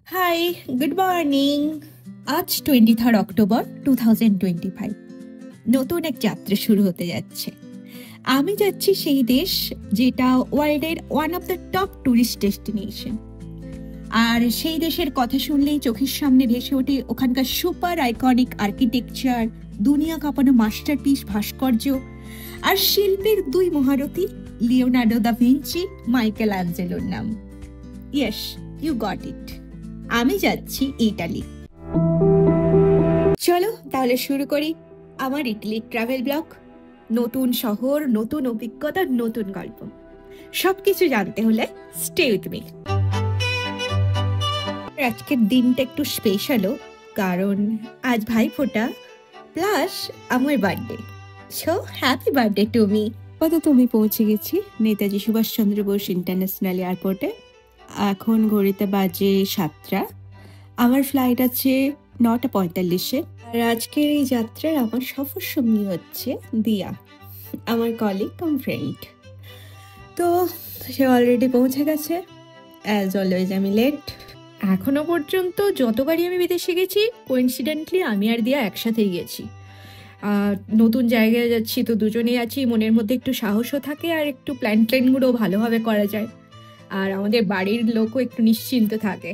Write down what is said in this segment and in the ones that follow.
High, good morning. আজ 23 October 2025। নতুন এক যাত্রা শুরু হতে যাচ্ছে। আমি যাচ্ছি সেই দেশ যেটা ওয়ার্ল্ডের one of the top tourist destination. আর সেই দেশের কথা শুনলেই চোখের সামনে ভেসে ওঠে ওখানকার সুপার আইকনিক আর্কিটেকচার, দুনিয়া কাঁপানো মাস্টারপিস ভাস্কর্য আর শিল্পের দুই মহারথী লিওনার্দো দা ভিঞ্চি, মাইকেল অ্যাঞ্জেলোর নাম। Yes, you got it. আমি যাচ্ছি ইটালি। চলো তাহলে শুরু করি আমার ইটালির ট্রাভেল ব্লগ। নতুন শহর, নতুন অভিজ্ঞতা, নতুন গল্প, সবকিছু জানতে হলে স্টে উইথ মি। আজকের দিনটা একটু স্পেশালও, কারণ আজ ভাইফোঁটা প্লাস আমার birthday. So happy birthday to me. আপাতত আমি পৌঁছে গেছি নেতাজি সুভাষচন্দ্র বোস ইন্টারন্যাশনাল এয়ারপোর্টে। এখন ঘড়িতে বাজে 7টা। আমার ফ্লাইট আছে 9:45-এ। আর আজকের এই যাত্রার আমার সফর সঙ্গী হচ্ছে দিয়া, আমার কলিগ কাম ফ্রেন্ড। তো সে অলরেডি পৌঁছে গেছে। অ্যাজ অলওয়েজ আমি লেট। এখনো পর্যন্ত যতবারই আমি বিদেশে গেছি, কোইন্সিডেন্টলি আমি আর দিয়া একসাথেই গেছি। নতুন জায়গায় যাচ্ছি তো দুজনেই আছি, মনের মধ্যে একটু সাহসও থাকে আর একটু প্ল্যানগুলো ভালোভাবে করা যায়। আর আমাদের বাড়ির লোকও একটু নিশ্চিন্ত থাকে।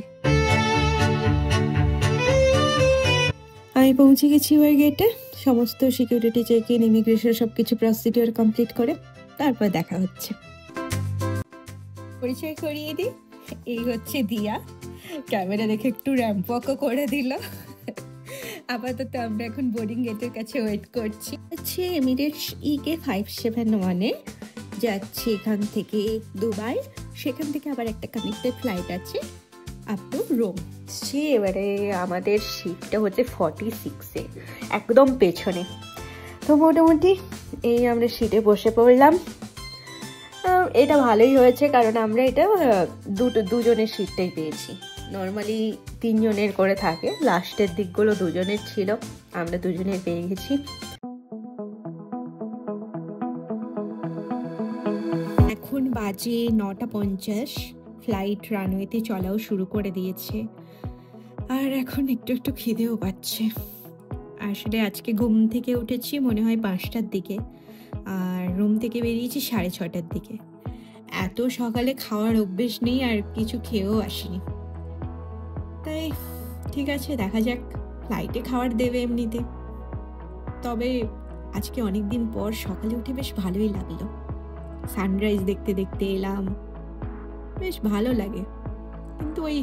আমি পৌঁছে গেছি ওই গেটে। সমস্ত সিকিউরিটি চেক ইন, ইমিগ্রেশন সবকিছু প্রসিডিওর কমপ্লিট করে তারপর দেখা হচ্ছে। পরিচয় করিয়ে দিই, এই হচ্ছে দিয়া। ক্যামেরা দেখে একটু র্যাম্প ওয়াকও করে দিল। আপাতত আমরা এখন বোর্ডিং গেটের কাছে ওয়েট করছি। হচ্ছে এমিরেটস EK 571-এ যাচ্ছি এখান থেকে দুবাই। সেখান থেকে আবার একটা কানেক্টেড ফ্লাইট আছে আপ টু রোম। এবারে আমাদের সিটটা হচ্ছে 46-এ, একদম পেছনে। তো মোটামুটি এই আমরা সিটে বসে পড়লাম। এটা ভালোই হয়েছে, কারণ আমরা এটা দুজনের সিটটাই পেয়েছি। নর্মালি 3 জনের করে থাকে, লাস্টের দিকগুলো 2 জনের ছিল, আমরা 2 জনের পেয়ে গেছি। এখন বাজে 9:50। ফ্লাইট রানওয়েতে চলাও শুরু করে দিয়েছে। আর এখন একটু একটু খিদেও পাচ্ছে। আসলে আজকে ঘুম থেকে উঠেছি মনে হয় 5টার দিকে, আর রুম থেকে বেরিয়েছি 6:30টার দিকে। এত সকালে খাওয়ার অভ্যেস নেই, আর কিছু খেয়েও আসিনি। তাই ঠিক আছে, দেখা যাক। ফ্লাইটে খাবার দেবে এমনিতে। তবে আজকে অনেকদিন পর সকালে উঠে বেশ ভালোই লাগলো। সানরাইজ দেখতে দেখতে এলাম, বেশ ভালো লাগে। কিন্তু ওই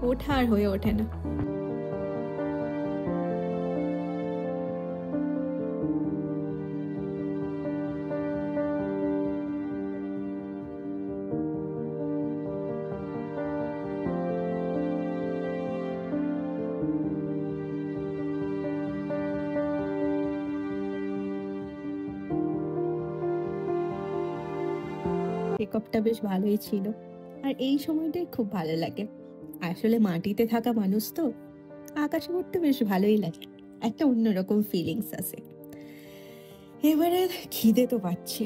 ওঠা আর হয়ে ওঠে না। পিকআপটা বেশ ভালোই ছিল, আর এই সময়টাই খুব ভালো লাগে। আসলে মাটিতে থাকা মানুষ তো, আকাশে উঠতে বেশ ভালোই লাগে, একটা অন্যরকম ফিলিংস আছে। এবারে খিদে তো পাচ্ছে,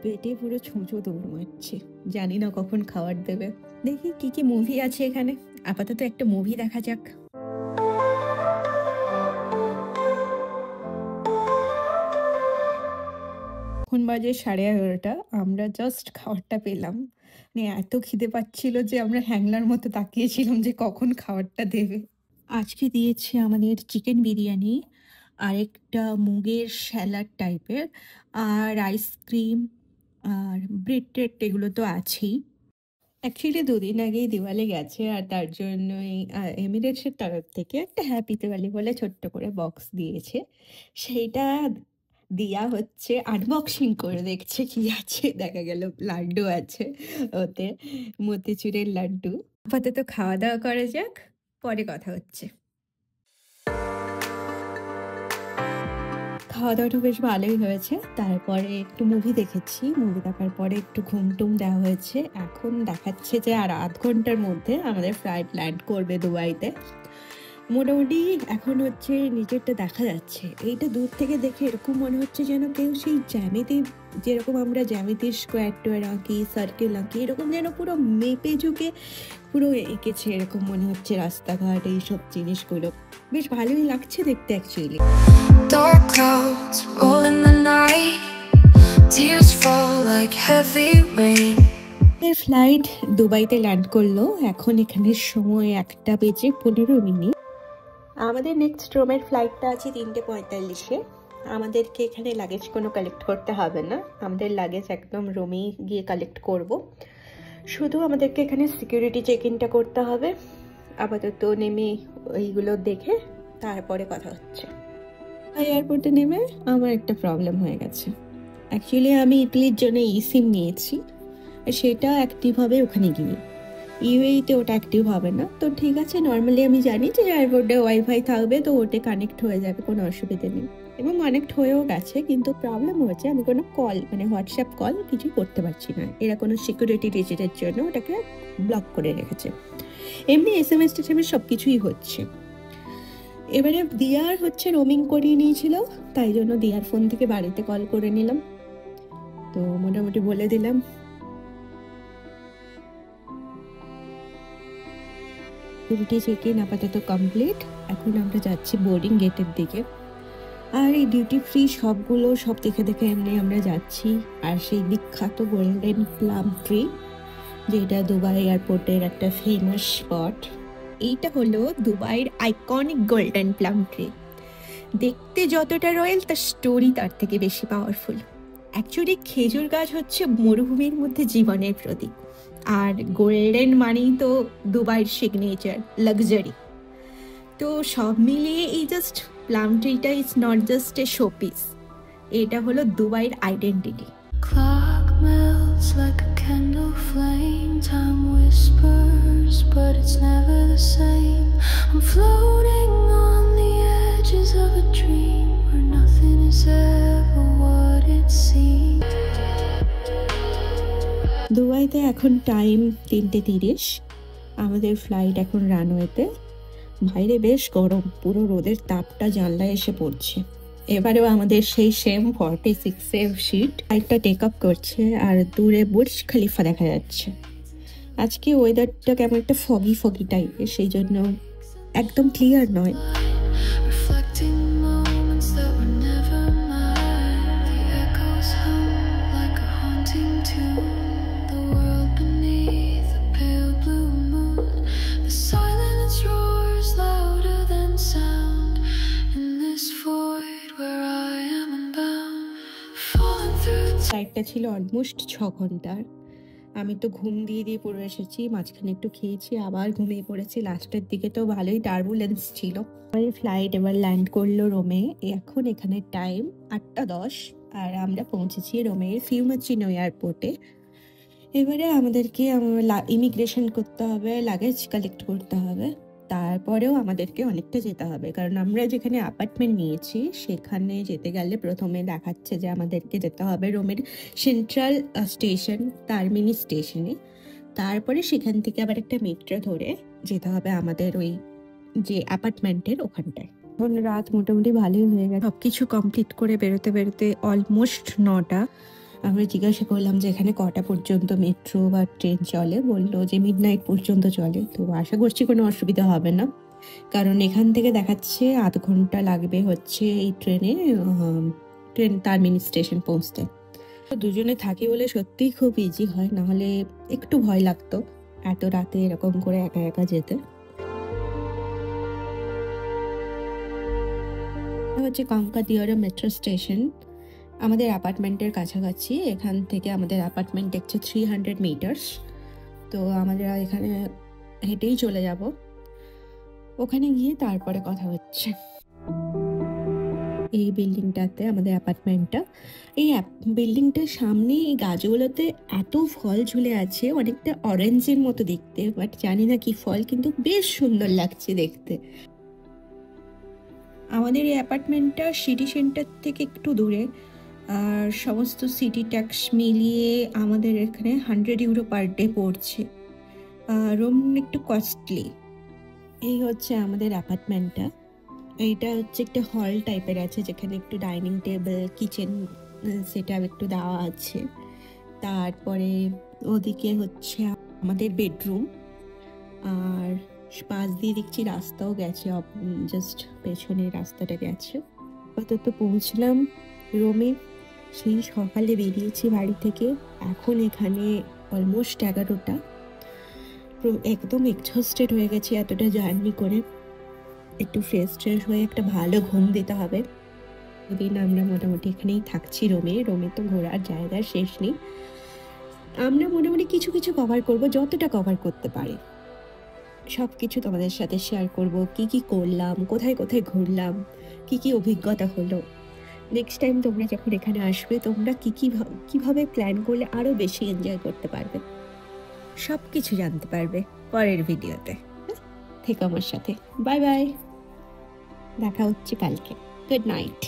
পেটে পুরো ছুঁচো দৌড় মারছে। জানি না কখন খাবার দেবে। দেখি কি কি মুভি আছে এখানে, আপাতত একটা মুভি দেখা যাক। এখন বাজে 11:30। আমরা জাস্ট খাবারটা পেলাম। মানে এত খিদে পাচ্ছিল যে আমরা হ্যাংলার মতো তাকিয়েছিলাম যে কখন খাবারটা দেবে। আজকে দিয়েছে আমাদের চিকেন বিরিয়ানি, আর একটা মুগের স্যালাড টাইপের, আর আইসক্রিম আর ব্রেড টেড, এগুলো তো আছেই। অ্যাকচুয়ালি 2 দিন আগেই দিওয়ালি গেছে, আর তার জন্যই এমিরেটসের তরফ থেকে একটা হ্যাপি দিওয়ালি বলে ছোট্ট করে বক্স দিয়েছে। সেইটা দিয়া হচ্ছে আনবক্সিং করে দেখছে কি আছে। দেখা গেল লাড্ডু আছে ওতে, মতিচুরের লাড্ডু। আপাতত খাওয়া দাওয়া করা যাক, পরে কথা হচ্ছে। খাওয়া দাওয়াটা বেশ ভালোই হয়েছে। তারপরে একটু মুভি দেখেছি, মুভি দেখার পরে একটু ঘুম টুম দেওয়া হয়েছে। এখন দেখাচ্ছে যে আর 8 ঘন্টার মধ্যে আমাদের ফ্লাইট ল্যান্ড করবে দুবাইতে। মোটামুটি এখন হচ্ছে নিচেরটা দেখা যাচ্ছে। এইটা দূর থেকে দেখে এরকম মনে হচ্ছে যেন কেউ সেই জ্যামিতি, যেরকম আমরা জ্যামিতির স্কোয়ার টোয়ার আঁকি, সার্কেল আঁকি, এরকম যেন পুরো মেপে ঝুঁকে পুরো এঁকেছে এরকম মনে হচ্ছে রাস্তাঘাট, এইসব জিনিসগুলো বেশ ভালোই লাগছে দেখতে actually. Dark clouds roll in the night, tears fall like heavy rain. Flight দুবাইতে ল্যান্ড করলো। এখন এখানে সময় 1:15। আমাদের নেক্সট রোমের ফ্লাইটটা আছে 3:45-এ। আমাদেরকে এখানে লাগেজ কোনো কালেক্ট করতে হবে না, আমাদের লাগেজ একদম রোমেই গিয়ে কালেক্ট করব। শুধু আমাদেরকে এখানে সিকিউরিটি চেক ইনটা করতে হবে। আপাতত নেমে ওইগুলো দেখে তারপরে কথা হচ্ছে। এয়ারপোর্টে নেমে আমার একটা প্রবলেম হয়ে গেছে। অ্যাকচুয়ালি আমি ইতালির জন্য সিম নিয়েছি, সেটা অ্যাক্টিভ হবে ওখানে গিয়ে। ইউএইতে ওটা অ্যাক্টিভ হবে না। তো ঠিক আছে, নর্মালি আমি জানি যে এয়ারপোর্টে ওয়াইফাই থাকবে, তো ওটা কানেক্ট হয়ে যাবে, কোনো অসুবিধে নেই। এবং কানেক্ট হয়েও গেছে, কিন্তু প্রবলেম হচ্ছে আমি কোনো কল মানে হোয়াটসঅ্যাপ কল কিছু করতে পারছি না। এরা কোনো সিকিউরিটি রিজনের জন্য ওটাকে ব্লক করে রেখেছে। এমনি এসএমএস টেসএমএস সব কিছুই হচ্ছে। এবারে দিয়ার হচ্ছে রোমিং করিয়ে নিয়েছিল, তাই জন্য দিয়ার ফোন থেকে বাড়িতে কল করে নিলাম। তো মোটামুটি বলে দিলাম। সিকিউরিটি চেক ইন আপাতত কমপ্লিট। এখন আমরা যাচ্ছি বোর্ডিং গেটের দিকে। আর এই ডিউটি ফ্রি সবগুলো সব দেখে দেখে এমনি আমরা যাচ্ছি। আর সেই বিখ্যাত গোল্ডেন প্লাম ট্রি, যেটা দুবাই এয়ারপোর্টের একটা ফেমাস স্পট। এইটা হলো দুবাইয়ের আইকনিক গোল্ডেন প্লাম ট্রি। দেখতে যতটা রয়্যাল, তার স্টোরি তার থেকে বেশি পাওয়ারফুল। অ্যাকচুয়ালি খেজুর গাছ হচ্ছে মরুভূমির মধ্যে জীবনের প্রতীক, আর গোল্ডেন মানেই তো দুবাইয়ের সিগনেচার লাক্সারি। তো সব মিলিয়ে এই জাস্ট প্লাম ট্রিটা is not just a showpiece, এটা হলো দুবাইয়ের identity. Clock melts like a candle flame. Time whispers, but it's never the same. I'm floating on the edges of a dream where nothing is ever what it seems. দুবাইতে এখন time 3:30। আমাদের flight এখন রানওয়েতে। বাইরে বেশ গরম, পুরো রোদের তাপটা জানলায় এসে পড়ছে। এবারেও আমাদের সেই সেম 46 সিট ফ্লাইটটা টেক আপ করছে, আর দূরে বুর্জ খলিফা দেখা যাচ্ছে। আজকে ওয়েদারটা কেমন একটা ফগি ফগি টাইপের, সেই জন্য একদম ক্লিয়ার নয়। Reflecting moments that were never mine. The echoes hum like a haunting tune. The world beneath the pale blue moon. The silence roars louder than sound. In this void where I am unbound. Falling through ফ্লাইটটা ছিল almost 6 ঘন্টার। আমি তো ঘুম দিয়ে দিয়ে পড়ে এসেছি, মাঝখানে একটু খেয়েছি, আবার ঘুমিয়ে পড়েছি। লাস্টের দিকে তো ভালোই টার্বুলেন্স ছিল। ফ্লাইট এবার ল্যান্ড করলো রোমে। এখন এখানে টাইম 8:10, আর আমরা পৌঁছেছি রোমের ফিউমাচিনো এয়ারপোর্টে। এবারে আমাদেরকে ইমিগ্রেশন করতে হবে, লাগেজ কালেক্ট করতে হবে, তারপরেও আমাদেরকে অনেকটা যেতে হবে, কারণ আমরা যেখানে অ্যাপার্টমেন্ট নিয়েছি সেখানে যেতে গেলে প্রথমে দেখাচ্ছে যে আমাদেরকে যেতে হবে রোমের সেন্ট্রাল স্টেশন, টার্মিনি স্টেশনে। তারপরে সেখান থেকে আবার একটা মেট্রো ধরে যেতে হবে আমাদের ওই যে অ্যাপার্টমেন্টের ওখানটায়। এখন রাত মোটামুটি ভালোই হয়ে গেছে। সব কিছু কমপ্লিট করে বেরোতে বেরোতে অলমোস্ট 9টা। আমরা জিজ্ঞাসা করলাম যে এখানে কটা পর্যন্ত মেট্রো বা ট্রেন চলে। বললো যে মিডনাইট পর্যন্ত চলে। তো আশা করছি কোনো অসুবিধা হবে না, কারণ এখান থেকে দেখাচ্ছে 8 ঘন্টা লাগবে হচ্ছে এই ট্রেন টার্মিনি স্টেশন পৌঁছতে। দুজনে থাকি বলে সত্যিই খুব ইজি হয়, নাহলে একটু ভয় লাগতো এত রাতে এরকম করে একা একা যেতে। হচ্ছে কঙ্কাদিয়ারা মেট্রো স্টেশন, আমাদের অ্যাপার্টমেন্টের কাছাকাছি। এখান থেকে আমাদের অ্যাপার্টমেন্ট দেখছে 300 মিটার্স। তো আমরা এখানে হেঁটেই চলে যাব, ওখানে গিয়ে তারপরে কথা হচ্ছে। এই বিল্ডিংটাতে আমাদের অ্যাপার্টমেন্টটা। এই বিল্ডিংটার সামনে এই গাছগুলোতে এত ফল ঝুলে আছে, অনেকটা অরেঞ্জের মতো দেখতে, বাট জানি না কি ফল, কিন্তু বেশ সুন্দর লাগছে দেখতে। আমাদের এই অ্যাপার্টমেন্টটা সিটি সেন্টার থেকে একটু দূরে, আর সমস্ত সিটি ট্যাক্স মিলিয়ে আমাদের এখানে 100 ইউরো পার ডে পড়ছে। রুম একটু কস্টলি। এই হচ্ছে আমাদের অ্যাপার্টমেন্টটা। এইটা হচ্ছে একটা হল টাইপের আছে, যেখানে একটু ডাইনিং টেবিল, কিচেন সেটা একটু দেওয়া আছে। তারপরে ওদিকে হচ্ছে আমাদের বেডরুম, আর পাশ দিয়ে দেখছি রাস্তাও গেছে, জাস্ট পেছনে রাস্তাটা গেছে। আপাতত পৌঁছলাম রোমে। সেই সকালে বেরিয়েছি বাড়ি থেকে, এখন এখানে অলমোস্ট 11টা। একদম এক্সহস্টেড হয়ে গেছি এতটা জার্নি করে। একটু ফ্রেশ ট্রেশ হয়ে একটা ভালো ঘুম দিতে হবে। দিন আমরা মোটামুটি এখানেই থাকছি রোমে। রোমে তো ঘোরার জায়গার শেষ নেই। আমরা মোটামুটি কিছু কিছু কভার করব, যতটা কভার করতে পারি সব কিছু তোমাদের সাথে শেয়ার করব। কি কি করলাম, কোথায় কোথায় ঘুরলাম, কি কি অভিজ্ঞতা হলো। নেক্সট টাইম তোমরা যখন এখানে আসবে, তোমরা কিভাবে প্ল্যান করলে আরও বেশি এনজয় করতে পারবে, সব কিছু জানতে পারবে পরের ভিডিওতে। থেকো আমার সাথে। বাই বাই, দেখা হচ্ছে কালকে। Good night.